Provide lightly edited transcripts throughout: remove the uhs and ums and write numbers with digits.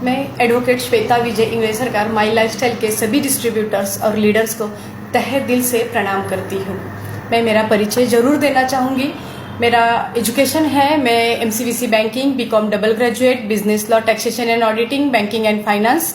मैं एडवोकेट श्वेता विजय इंग्लिश सरकार माई लाइफस्टाइल के सभी डिस्ट्रीब्यूटर्स और लीडर्स को तहे दिल से प्रणाम करती हूँ। मैं मेरा परिचय जरूर देना चाहूँगी। मेरा एजुकेशन है, मैं MCVC banking, BCom double graduate, business law, taxation and auditing, banking and finance,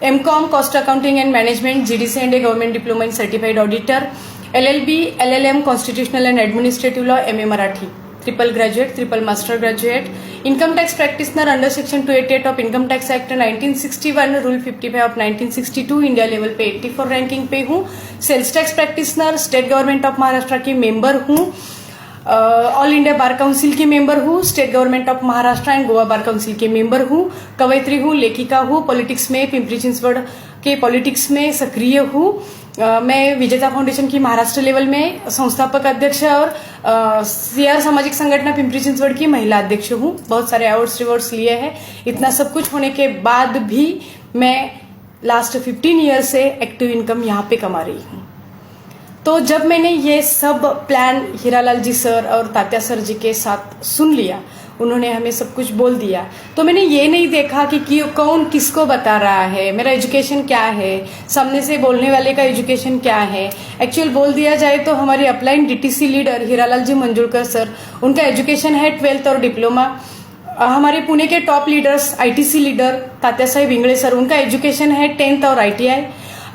MCom cost accounting and management, GDC and a government diploma in certified auditor, LLB, LLM constitutional and administrative law, MA Marathi, triple graduate, triple master graduate, income tax practitioner under section 288 of income tax act 1961, rule 55 of 1962, India level पे 84 ranking पे हूँ। Sales tax practitioner, state government of Maharashtra की member हूँ, all India bar council की member हूँ, state government of Maharashtra and Goa bar council की member हूँ, कवयित्री हूँ, लेखिका हूँ, पॉलिटिक्स में पिंपरी चिंचवड के पॉलिटिक्स में सक्रिय हूँ। मैं विजेता फाउंडेशन की महाराष्ट्र लेवल में संस्थापक अध्यक्ष और सीआर सामाजिक संगठन पिंपरी चिंचवड की महिला अध्यक्ष हूँ। बहुत सारे अवार्ड्स रिवॉर्ड्स लिए हैं। इतना सब कुछ होने के बाद भी मैं लास्ट 15 ईयर से एक्टिव इनकम यहाँ पे कमा रही हूँ। तो जब मैंने ये सब प्लान हीरालाल जी सर और तात्या सर जी के साथ सुन लिया, उन्होंने हमें सब कुछ बोल दिया, तो मैंने ये नहीं देखा कि कौन किसको बता रहा है, मेरा एजुकेशन क्या है, सामने से बोलने वाले का एजुकेशन क्या है। एक्चुअल बोल दिया जाए तो हमारे upline DTC leader Hiralal ji Manjulkar sir, उनका एजुकेशन है 12th और डिप्लोमा। हमारे पुणे के top leaders ITC leader Tatya Saheb Ingale sir, उनका एजुकेशन है 10th और आईटीआई।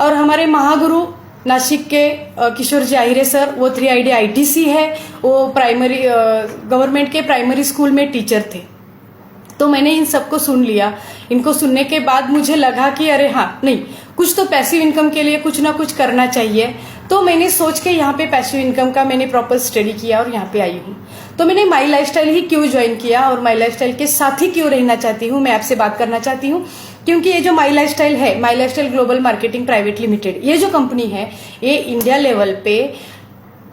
और हमारे महागुरु नासिक के किशोर जी आहिरे सर, वो 3ID आईटीसी है, वो प्राइमरी गवर्नमेंट के प्राइमरी स्कूल में टीचर थे। तो मैंने इन सबको सुन लिया। इनको सुनने के बाद मुझे लगा कि अरे हाँ, नहीं, कुछ तो पैसिव इनकम के लिए कुछ ना कुछ करना चाहिए। तो मैंने सोच के यहाँ पे पैसिव इनकम का मैंने प्रॉपर स्टडी किया और यहाँ पे आई हूँ। तो मैंने माई लाइफस्टाइल ही क्यों ज्वाइन किया और माई लाइफस्टाइल के साथ ही क्यों रहना चाहती हूँ, मैं आपसे बात करना चाहती हूँ। क्योंकि ये जो माई लाइफस्टाइल है, my lifestyle global marketing private limited, ये जो कंपनी है, ये इंडिया लेवल पे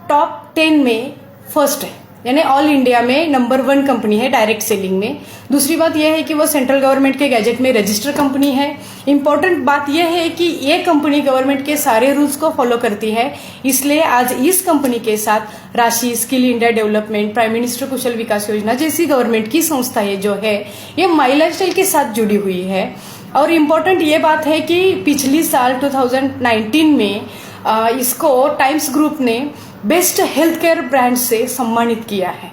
टॉप 10 में फर्स्ट है, यानी ऑल इंडिया में नंबर 1 कंपनी है डायरेक्ट सेलिंग में। दूसरी बात यह है कि वो सेंट्रल गवर्नमेंट के गैजेट में रजिस्टर कंपनी है। इंपॉर्टेंट बात यह है कि ये कंपनी गवर्नमेंट के सारे रूल्स को फॉलो करती है। इसलिए आज इस कंपनी के साथ राशि, skill India development, prime minister कुशल विकास योजना जैसी गवर्नमेंट की संस्थाएं जो है, ये माई लाइफस्टाइल के साथ जुड़ी हुई है। और इम्पोर्टेंट ये बात है कि पिछली साल 2019 में इसको टाइम्स ग्रुप ने बेस्ट हेल्थ केयर ब्रांड से सम्मानित किया है।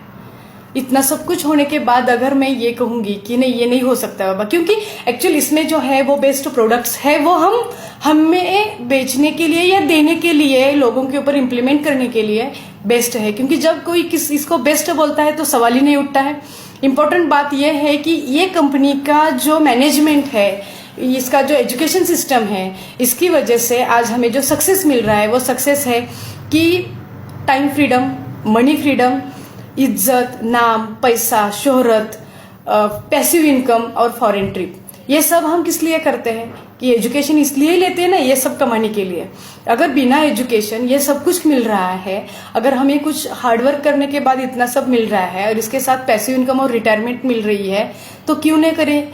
इतना सब कुछ होने के बाद अगर मैं ये कहूंगी कि नहीं, ये नहीं हो सकता बाबा, क्योंकि एक्चुअल इसमें जो है वो बेस्ट प्रोडक्ट्स है, वो हमें बेचने के लिए या देने के लिए, लोगों के ऊपर इम्प्लीमेंट करने के लिए बेस्ट है। क्योंकि जब कोई इसको बेस्ट बोलता है तो सवाल ही नहीं उठता है। इंपॉर्टेंट बात यह है कि ये कंपनी का जो मैनेजमेंट है, इसका जो एजुकेशन सिस्टम है, इसकी वजह से आज हमें जो सक्सेस मिल रहा है वो सक्सेस है कि टाइम फ्रीडम, मनी फ्रीडम, इज्जत, नाम, पैसा, शोहरत, पैसिव इनकम और फॉरेन ट्रिप। ये सब हम किस लिए करते हैं कि एजुकेशन इसलिए ही लेते हैं ना, ये सब कमाने के लिए। अगर बिना एजुकेशन ये सब कुछ मिल रहा है, अगर हमें कुछ हार्डवर्क करने के बाद इतना सब मिल रहा है और इसके साथ पैसिव इनकम और रिटायरमेंट मिल रही है, तो क्यों नहीं करें।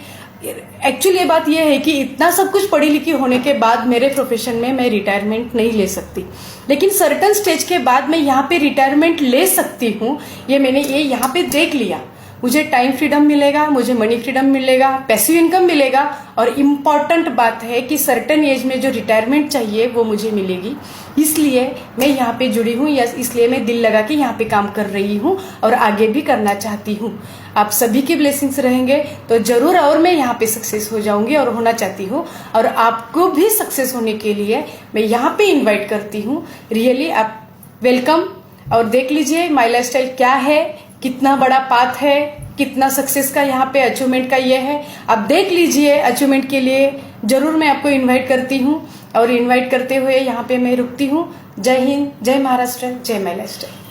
एक्चुअली ये बात यह है कि इतना सब कुछ पढ़ी लिखी होने के बाद मेरे प्रोफेशन में मैं रिटायरमेंट नहीं ले सकती, लेकिन सर्टन स्टेज के बाद मैं यहाँ पे रिटायरमेंट ले सकती हूँ। मैंने यहाँ पे देख लिया। मुझे टाइम फ्रीडम मिलेगा, मुझे मनी फ्रीडम मिलेगा, पैसिव इनकम मिलेगा, और इम्पॉर्टेंट बात है कि सर्टन एज में जो रिटायरमेंट चाहिए वो मुझे मिलेगी। इसलिए मैं यहाँ पे जुड़ी हूँ, या इसलिए मैं दिल लगा के यहाँ पे काम कर रही हूँ और आगे भी करना चाहती हूँ। आप सभी के ब्लेसिंग्स रहेंगे तो जरूर और मैं यहाँ पे सक्सेस हो जाऊंगी और होना चाहती हूँ। और आपको भी सक्सेस होने के लिए मैं यहाँ पे इन्वाइट करती हूँ। रियली आप वेलकम। और देख लीजिए माई लाइफस्टाइल क्या है, कितना बड़ा पाथ है, कितना सक्सेस का यहाँ पे अचीवमेंट का ये है। आप देख लीजिए। अचीवमेंट के लिए जरूर मैं आपको इन्वाइट करती हूँ, और इन्वाइट करते हुए यहाँ पे मैं रुकती हूँ। जय हिंद, जय महाराष्ट्र, जय माई लाइफस्टाइल।